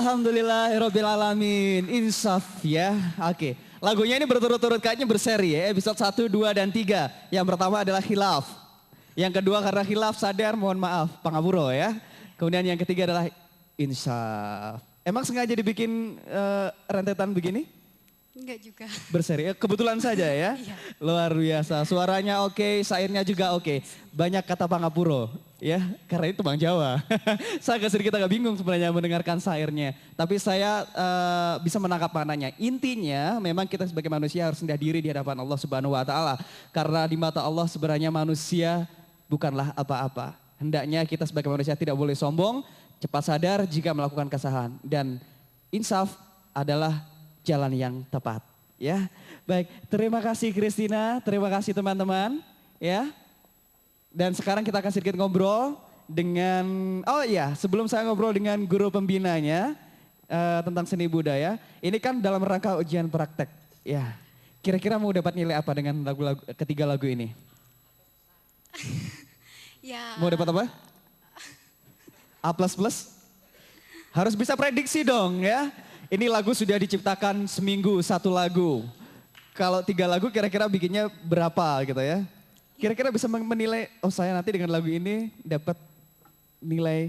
Alhamdulillahirabbil alamin. Insaf ya. Oke. Lagunya ini berturut-turut kayaknya berseri ya. Episode 1, 2 dan 3. Yang pertama adalah Khilaf. Yang kedua karena Khilaf sadar mohon maaf pangapura ya. Kemudian yang ketiga adalah Insaf. Emang sengaja dibikin rentetan begini? Enggak juga. Berseri, kebetulan saja ya. Iya. Luar biasa, suaranya oke, syairnya juga oke. Banyak kata pangapuro ya, karena itu Bang Jawa. Saya agak sedikit agak bingung sebenarnya mendengarkan syairnya. Tapi saya bisa menangkap maknanya. Intinya memang kita sebagai manusia harus rendah diri di hadapan Allah Subhanahu wa Ta'ala. Karena di mata Allah sebenarnya manusia bukanlah apa-apa. Hendaknya kita sebagai manusia tidak boleh sombong, cepat sadar jika melakukan kesalahan. Dan insaf adalah jalan yang tepat ya. Baik, terima kasih Christina, terima kasih teman-teman ya. Dan sekarang kita akan sedikit ngobrol dengan, oh iya sebelum saya ngobrol dengan guru pembinanya tentang seni budaya. Ini kan dalam rangka ujian praktek ya. Kira-kira mau dapat nilai apa dengan ketiga lagu ini? Ya. Mau dapat apa? A++? Harus bisa prediksi dong ya. Ini lagu sudah diciptakan seminggu satu lagu. Kalau 3 lagu kira-kira bikinnya berapa gitu ya? Kira-kira bisa menilai, oh saya nanti dengan lagu ini dapat nilai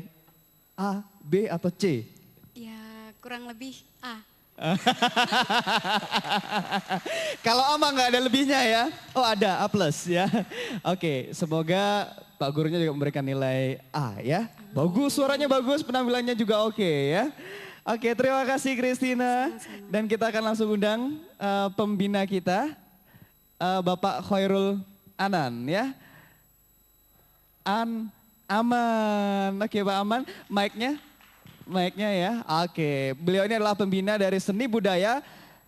A, B atau C? Ya kurang lebih A. Kalau A mah nggak ada lebihnya ya? Oh ada, A plus ya. Oke, semoga Pak gurunya juga memberikan nilai A ya. Bagus, suaranya bagus, penampilannya juga oke ya. Oke, terima kasih Christina. Dan kita akan langsung undang pembina kita, Bapak Khairul Anan ya. Aman, oke Pak Aman, mic-nya ya. Oke, beliau ini adalah pembina dari seni budaya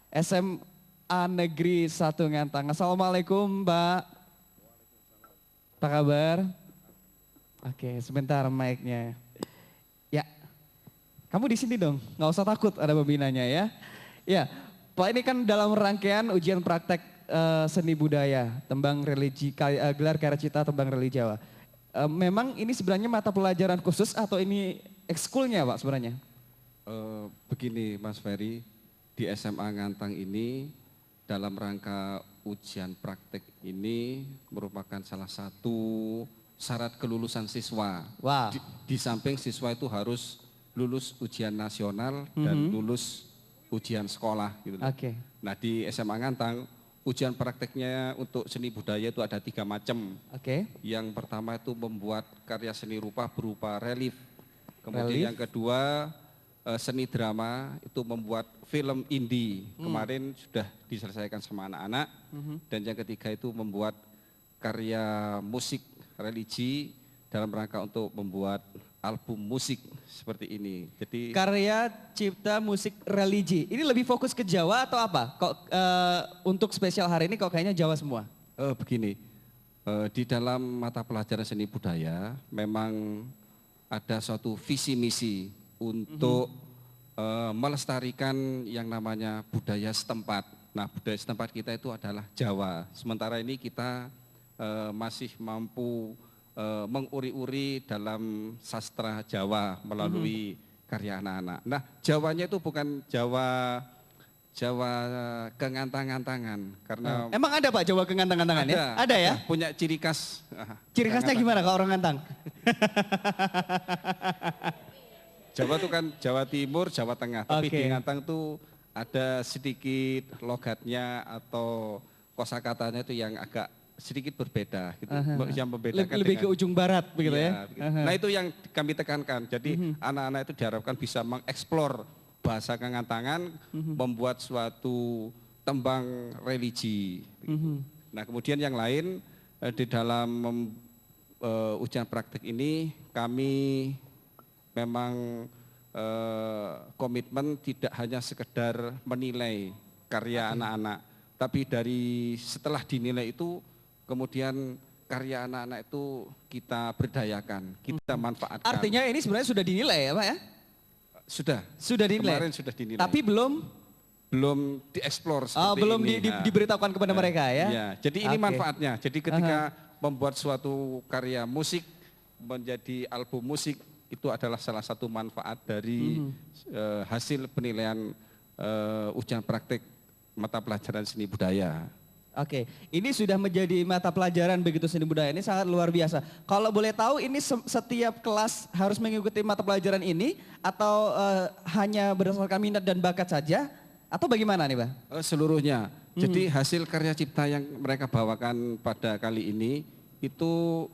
SMA Negeri 1 Ngantang. Assalamualaikum Mbak. Apa kabar? Oke, sebentar mic-nya. Ya. Kamu di sini dong, nggak usah takut ada pembinanya ya. Ya, Pak ini kan dalam rangkaian ujian praktek seni budaya, tembang religi, gelar karya cita tembang religi Jawa. Memang ini sebenarnya mata pelajaran khusus atau ini ekskulnya Pak sebenarnya? Begini Mas Ferry, di SMA Ngantang ini dalam rangka ujian praktek ini merupakan salah satu syarat kelulusan siswa. Wah. Di samping siswa itu harus lulus ujian nasional dan lulus ujian sekolah gitu. Oke. Nah di SMA Ngantang ujian prakteknya untuk seni budaya itu ada 3 macam. Oke. Yang pertama itu membuat karya seni rupa berupa relief. Kemudian Relief. yang kedua seni drama itu membuat film indie. Kemarin sudah diselesaikan sama anak-anak. Dan yang ketiga itu membuat karya musik religi dalam rangka untuk membuat album musik seperti ini. Jadi Karya cipta musik religi, ini lebih fokus ke Jawa atau apa? Kok untuk spesial hari ini kok kayaknya Jawa semua? begini, di dalam mata pelajaran seni budaya memang ada suatu visi misi untuk melestarikan yang namanya budaya setempat. Nah budaya setempat kita itu adalah Jawa. Sementara ini kita masih mampu menguri-uri dalam sastra Jawa melalui karya anak-anak. Nah, Jawanya itu bukan Jawa kengantang-ngantangan karena Emang ada Pak Jawa kengantang-ngantangan ya? Ada ya? punya ciri khas. Ciri khasnya gimana kalau orang ngantang? Jawa itu kan Jawa Timur, Jawa Tengah, tapi Oke. di Ngantang itu ada sedikit logatnya atau kosakatanya itu yang agak sedikit berbeda gitu. Yang membedakan Lebih ke dengan- ujung barat begitu ya? Iya, begitu. Nah itu yang kami tekankan. Jadi anak-anak itu diharapkan bisa mengeksplor bahasa kengantangan, membuat suatu tembang religi. Nah kemudian yang lain di dalam ujian praktik ini kami memang komitmen tidak hanya sekedar menilai karya anak-anak, tapi dari setelah dinilai itu kemudian karya anak-anak itu kita berdayakan, kita manfaatkan. Artinya ini sebenarnya sudah dinilai ya Pak ya? Sudah dinilai? kemarin sudah dinilai. Tapi belum dieksplor seperti belum ini. Nah, diberitahukan kepada mereka ya? ya, jadi ini Oke. manfaatnya. Jadi ketika membuat suatu karya musik menjadi album musik itu adalah salah satu manfaat dari hasil penilaian ujian praktik mata pelajaran seni budaya. Oke, ini sudah menjadi mata pelajaran begitu seni budaya, ini sangat luar biasa. Kalau boleh tahu ini setiap kelas harus mengikuti mata pelajaran ini atau hanya berdasarkan minat dan bakat saja? Atau bagaimana nih Pak? Seluruhnya. Jadi hasil karya cipta yang mereka bawakan pada kali ini itu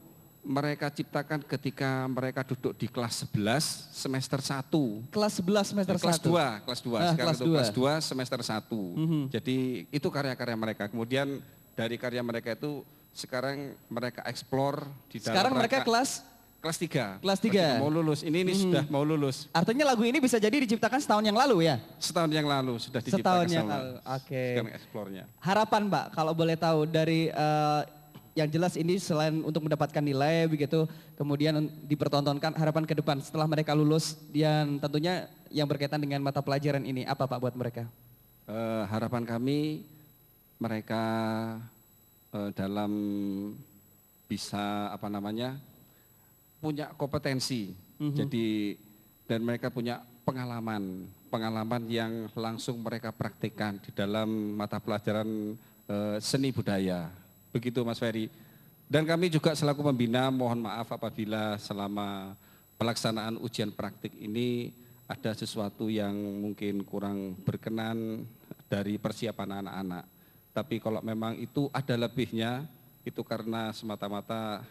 mereka ciptakan ketika mereka duduk di kelas 11 semester 1. Kelas 11 semester 1? Kelas 2, kelas 2. Sekarang kelas itu kelas 2 semester 1. Jadi itu karya-karya mereka. Kemudian dari karya mereka itu sekarang mereka eksplor di dalam Sekarang mereka kelas 3. Kelas 3. Mau lulus. Ini sudah mau lulus. Artinya lagu ini bisa jadi diciptakan setahun yang lalu ya? Setahun yang lalu sudah diciptakan. Setahun yang lalu. Oke. Sekarang eksplornya. Harapan Mbak, kalau boleh tahu dari yang jelas ini selain untuk mendapatkan nilai begitu, kemudian dipertontonkan harapan ke depan setelah mereka lulus dan tentunya yang berkaitan dengan mata pelajaran ini apa Pak buat mereka? Harapan kami mereka dalam bisa punya kompetensi, jadi dan mereka punya pengalaman yang langsung mereka praktikkan di dalam mata pelajaran seni budaya. Begitu Mas Ferry. Dan kami juga selaku pembina mohon maaf apabila selama pelaksanaan ujian praktik ini ada sesuatu yang mungkin kurang berkenan dari persiapan anak-anak. Tapi kalau memang itu ada lebihnya, itu karena semata-mata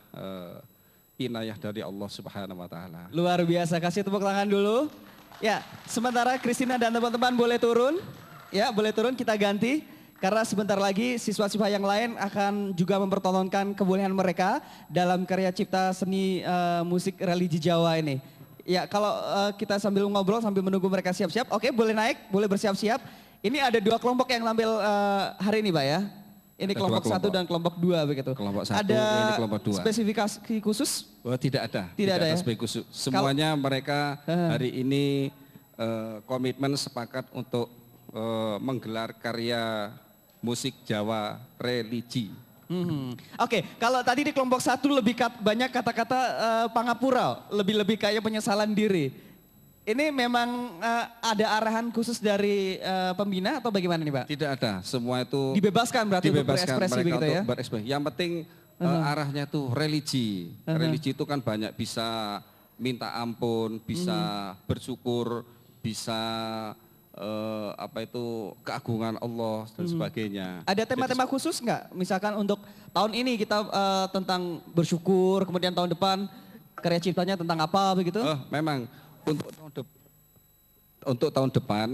inayah dari Allah Subhanahu wa taala. Luar biasa, kasih tepuk tangan dulu. Ya, sementara Christina dan teman-teman boleh turun. Ya, boleh turun, kita ganti. Karena sebentar lagi siswa-siswa yang lain akan juga mempertontonkan kebolehan mereka dalam karya cipta seni musik religi Jawa ini. Ya kalau kita sambil ngobrol sambil menunggu mereka siap-siap, oke boleh naik, boleh bersiap-siap. Ini ada 2 kelompok yang tampil hari ini Pak ya. Ini kelompok 1 dan kelompok 2 begitu. Kelompok 1, ada ini kelompok 2. Spesifikasi khusus? Oh, tidak ada. Tidak ada ya? Spesifikasi khusus. Semuanya mereka hari ini komitmen sepakat untuk menggelar karya musik Jawa religi. Oke, kalau tadi di kelompok 1 lebih banyak kata-kata pangapura, lebih kayak penyesalan diri. Ini memang ada arahan khusus dari pembina atau bagaimana nih Pak? Tidak ada, semua itu Dibebaskan berarti untuk berekspresi begitu ya? Berekspresi. Yang penting arahnya tuh religi. Religi itu kan banyak, bisa minta ampun, bisa bersyukur, bisa keagungan Allah dan sebagainya. Ada tema-tema khusus nggak? Misalkan untuk tahun ini kita tentang bersyukur, kemudian tahun depan karya ciptanya tentang apa begitu? Memang untuk tahun depan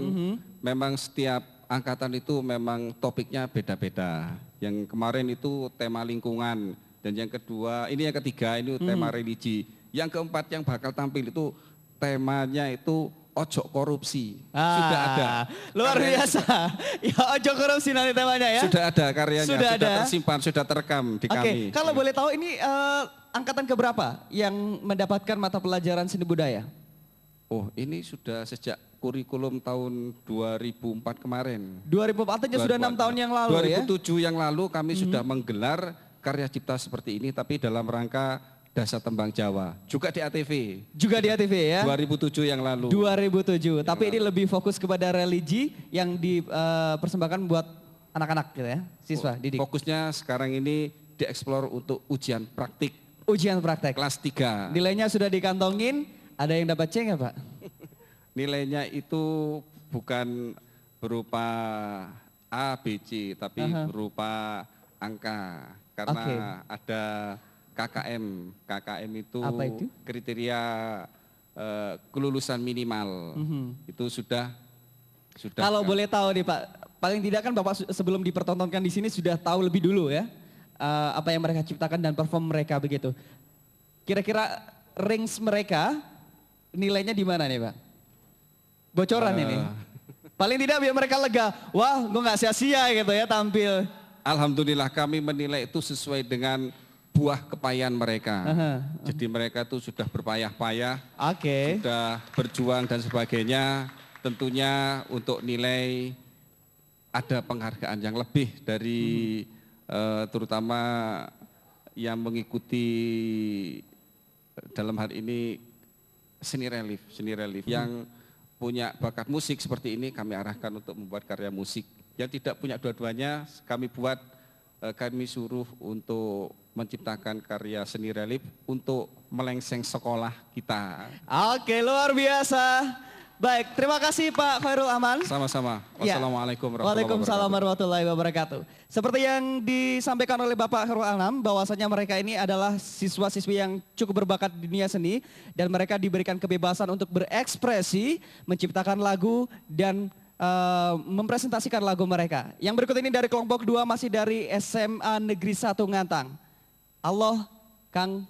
memang setiap angkatan itu memang topiknya beda-beda. Yang kemarin itu tema lingkungan dan yang kedua, ini yang ketiga ini tema religi. Yang keempat yang bakal tampil itu temanya itu ojo korupsi. Sudah ada. Luar biasa. Ya ojo korupsi nanti temanya ya. Sudah ada karyanya, sudah ada. tersimpan, sudah terekam di kami. Kalau boleh tahu ini angkatan keberapa yang mendapatkan mata pelajaran seni budaya? Oh, ini sudah sejak kurikulum tahun 2004 kemarin. 2004 artinya sudah 6 tahun yang lalu 2007 yang lalu kami sudah menggelar karya cipta seperti ini tapi dalam rangka Dasa Tembang Jawa, juga di ATV. Juga di ATV ya? 2007 yang lalu. 2007, tapi ini lebih fokus kepada religi yang dipersembahkan buat anak-anak gitu ya, siswa didik. Fokusnya sekarang ini dieksplor untuk ujian praktik. Ujian praktek. Kelas 3. Nilainya sudah dikantongin, ada yang dapat C nggak Pak? Nilainya itu bukan berupa A, B, C, tapi berupa angka. Karena ada KKM. KKM itu, kriteria kelulusan minimal. Itu sudah. Kalau boleh tahu nih Pak, paling tidak kan Bapak sebelum dipertontonkan di sini sudah tahu lebih dulu ya apa yang mereka ciptakan dan perform mereka begitu. Kira-kira range mereka nilainya di mana nih Pak? Bocoran ini. Paling tidak biar mereka lega, wah gue gak sia-sia gitu ya tampil. Alhamdulillah kami menilai itu sesuai dengan buah kepayahan mereka. Jadi mereka itu sudah berpayah-payah, sudah berjuang dan sebagainya. Tentunya untuk nilai ada penghargaan yang lebih dari terutama yang mengikuti dalam hal ini seni relief yang punya bakat musik seperti ini kami arahkan untuk membuat karya musik. Yang tidak punya dua-duanya kami suruh untuk menciptakan karya seni relief untuk melengseng sekolah kita. Oke, luar biasa. Baik, terima kasih Pak Khairul Aman. Sama-sama. Ya. Wassalamualaikum Waalaikumsalam warahmatullahi wabarakatuh. Seperti yang disampaikan oleh Bapak Khairul Anam, bahwasanya mereka ini adalah siswa-siswi yang cukup berbakat di dunia seni dan mereka diberikan kebebasan untuk berekspresi, menciptakan lagu dan mempresentasikan lagu mereka. Yang berikut ini dari kelompok 2 masih dari SMA Negeri 1 Ngantang. Allah Kang